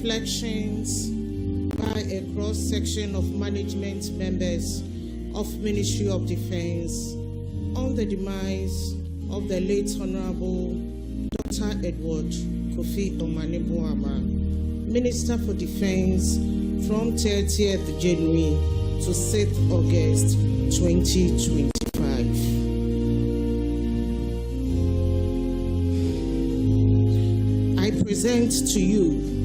reflections by a cross-section of management members of Ministry of Defense on the demise of the late Honorable Dr. Edward Kofi Omane Boamah, Minister for Defense from 30th January to 6th August 2025. I present to you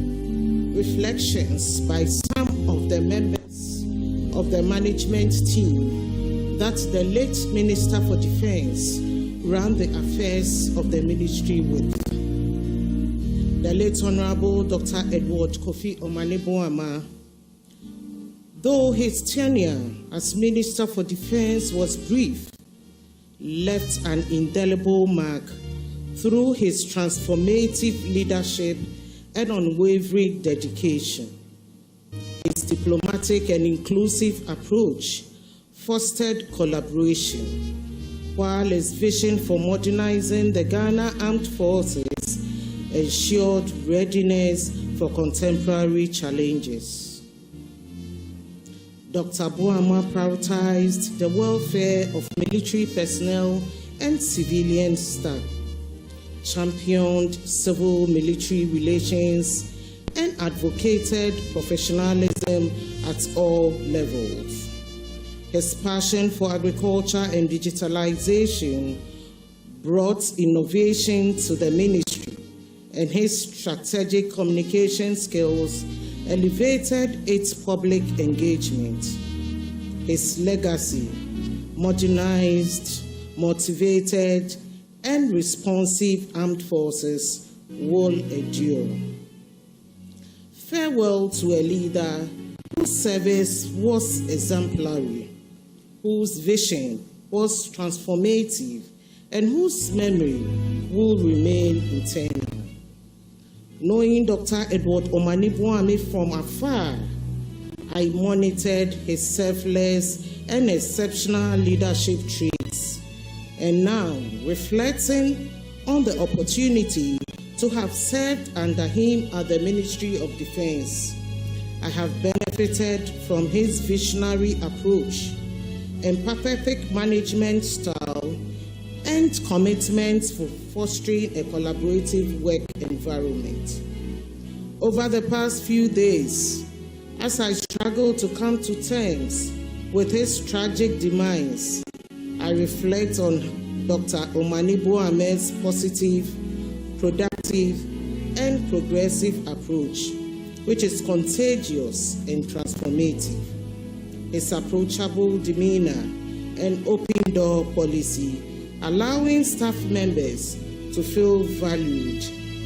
reflections by some of the members of the management team that the late Minister for Defense ran the affairs of the ministry with. The late Honorable Dr. Edward Kofi Omane Boamah, though his tenure as Minister for Defense was brief, left an indelible mark through his transformative leadership and unwavering dedication. His diplomatic and inclusive approach fostered collaboration, while his vision for modernizing the Ghana Armed Forces ensured readiness for contemporary challenges. Dr. Boamah prioritized the welfare of military personnel and civilian staff, championed civil-military relations, and advocated professionalism at all levels. His passion for agriculture and digitalization brought innovation to the ministry, and his strategic communication skills elevated its public engagement. His legacy, modernized, motivated, and responsive armed forces will endure. Farewell to a leader whose service was exemplary, whose vision was transformative, and whose memory will remain eternal. Knowing Dr. Edward Omane Boamah from afar, I monitored his selfless and exceptional leadership traits, and now, reflecting on the opportunity to have served under him at the Ministry of Defense, I have benefited from his visionary approach, empathetic management style, and commitment for fostering a collaborative work environment. Over the past few days, as I struggle to come to terms with his tragic demise, I reflect on Dr. Omane Boamah's positive, productive, and progressive approach, which is contagious and transformative. His approachable demeanor and open door policy, allowing staff members to feel valued,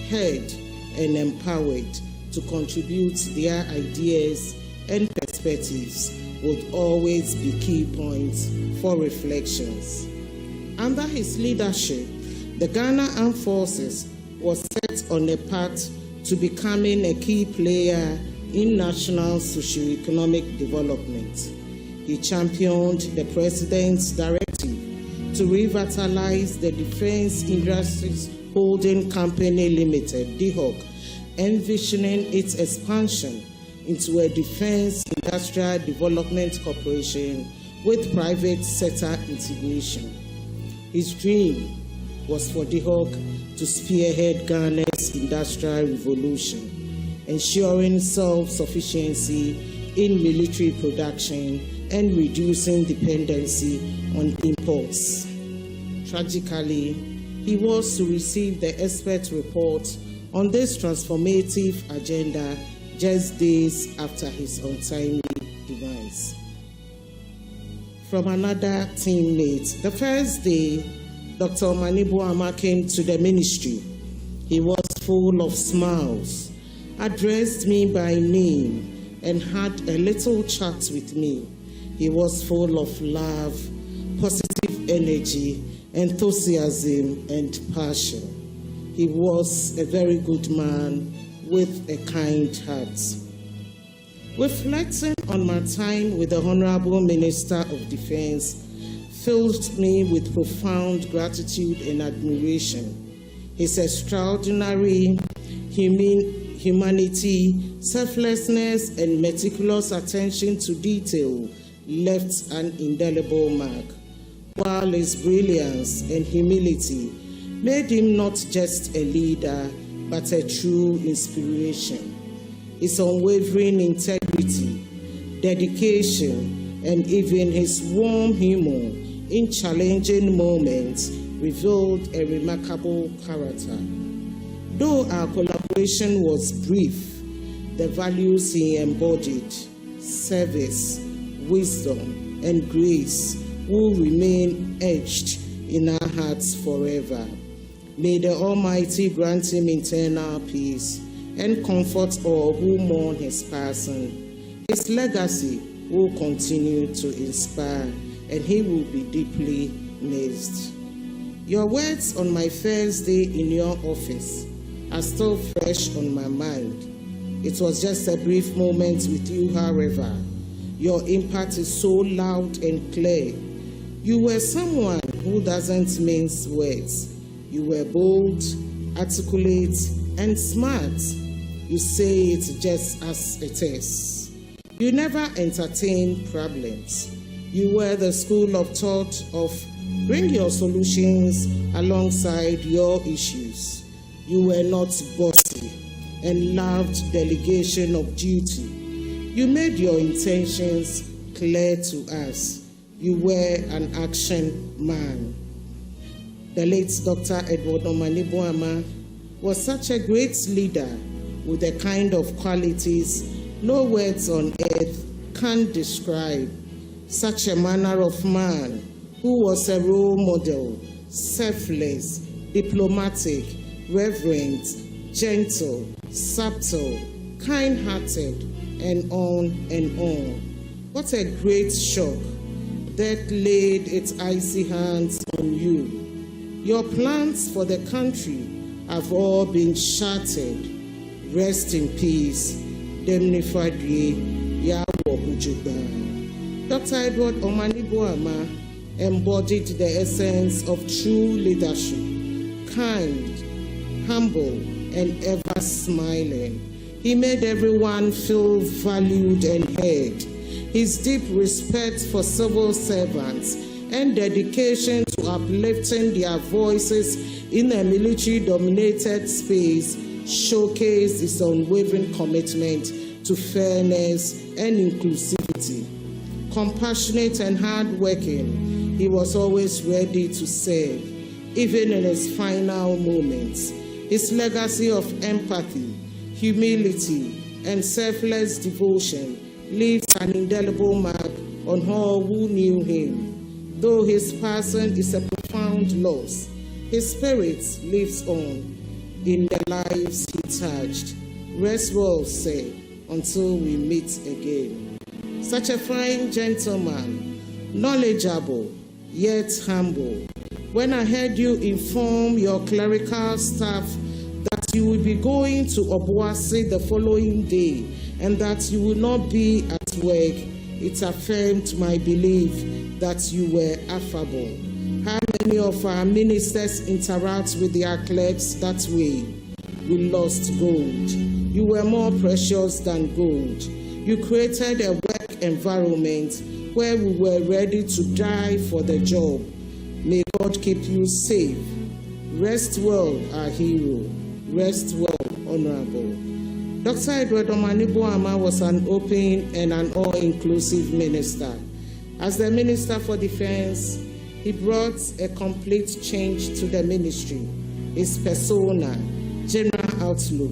heard, and empowered to contribute their ideas and perspectives would always be key points for reflections. Under his leadership, the Ghana Armed Forces was set on a path to becoming a key player in national socio-economic development. He championed the President's directive to revitalize the Defense Industries Holding Company Limited, DHOC, envisioning its expansion into a Defense Industrial Development Corporation with private sector integration. His dream was for DHOC to spearhead Ghana's industrial revolution, ensuring self-sufficiency in military production and reducing dependency on imports. Tragically, he was to receive the expert report on this transformative agenda just days after his untimely demise. From another teammate, the first day Dr. Omane Boamah came to the ministry, he was full of smiles, addressed me by name, and had a little chat with me. He was full of love, positive energy, enthusiasm, and passion. He was a very good man with a kind heart. Reflecting on my time with the Honorable Minister of Defense filled me with profound gratitude and admiration. His extraordinary humanity, selflessness, and meticulous attention to detail left an indelible mark, while his brilliance and humility made him not just a leader, but a true inspiration. His unwavering integrity, dedication, and even his warm humor in challenging moments revealed a remarkable character. Though our collaboration was brief, the values he embodied, service, wisdom, and grace, will remain etched in our hearts forever. May the Almighty grant him eternal peace and comfort all who mourn his passing. His legacy will continue to inspire, and he will be deeply missed. Your words on my first day in your office are still fresh on my mind. It was just a brief moment with you, however. Your impact is so loud and clear. You were someone who doesn't mince words. You were bold, articulate, and smart. You say it just as it is. You never entertained problems. You were the school of thought of bring your solutions alongside your issues. You were not bossy and loved delegation of duty. You made your intentions clear to us. You were an action man. The late Dr. Omane Boamah was such a great leader with the kind of qualities no words on earth can describe. Such a manner of man who was a role model, selfless, diplomatic, reverent, gentle, subtle, kind-hearted, and on and on. What a great shock that laid its icy hands on you. Your plans for the country have all been shattered. Rest in peace. Demnifadri Yawo Ujuba. Dr. Edward Omane Boamah embodied the essence of true leadership, kind, humble, and ever smiling. He made everyone feel valued and heard. His deep respect for civil servants and dedication to uplifting their voices in a military-dominated space showcased his unwavering commitment to fairness and inclusivity. Compassionate and hardworking, he was always ready to serve, even in his final moments. His legacy of empathy, humility, and selfless devotion leaves an indelible mark on all who knew him. Though his passing is a profound loss, his spirit lives on in the lives he touched. Rest well, sir, until we meet again. Such a fine gentleman, knowledgeable, yet humble. When I heard you inform your clerical staff that you will be going to Obuasi the following day and that you will not be at work, it affirmed my belief that you were affable. How many of our ministers interact with their clerks that way? We lost gold. You were more precious than gold. You created a work environment where we were ready to die for the job. May God keep you safe. Rest well, our hero. Rest well, honorable. Dr. Edward Omane Boamah was an open and an all-inclusive minister. As the Minister for Defense, he brought a complete change to the ministry. His persona, general outlook,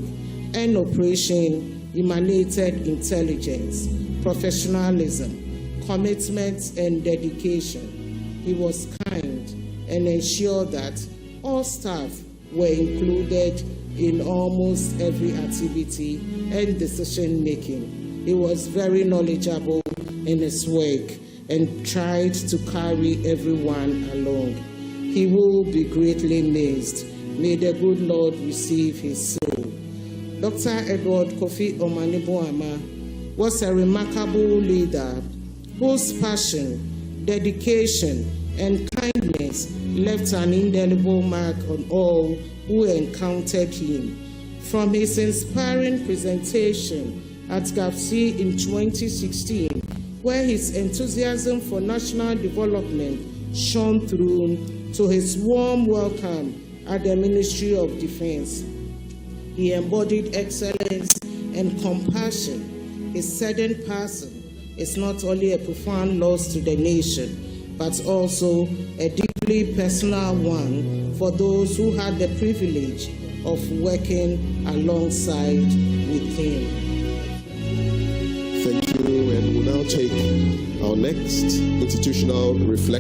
and operation emanated intelligence, professionalism, commitment, and dedication. He was kind and ensured that all staff were included in almost every activity and decision-making. He was very knowledgeable in his work and tried to carry everyone along. He will be greatly missed. May the good Lord receive his soul. Dr. Edward Kofi Omane Boamah was a remarkable leader whose passion, dedication, and kindness left an indelible mark on all who encountered him. From his inspiring presentation at GAFC in 2016, where his enthusiasm for national development shone through, to his warm welcome at the Ministry of Defense. He embodied excellence and compassion. His saddened passing is not only a profound loss to the nation, but also a deeply personal one for those who had the privilege of working alongside with him. Thank you, and we'll now take our next institutional reflection.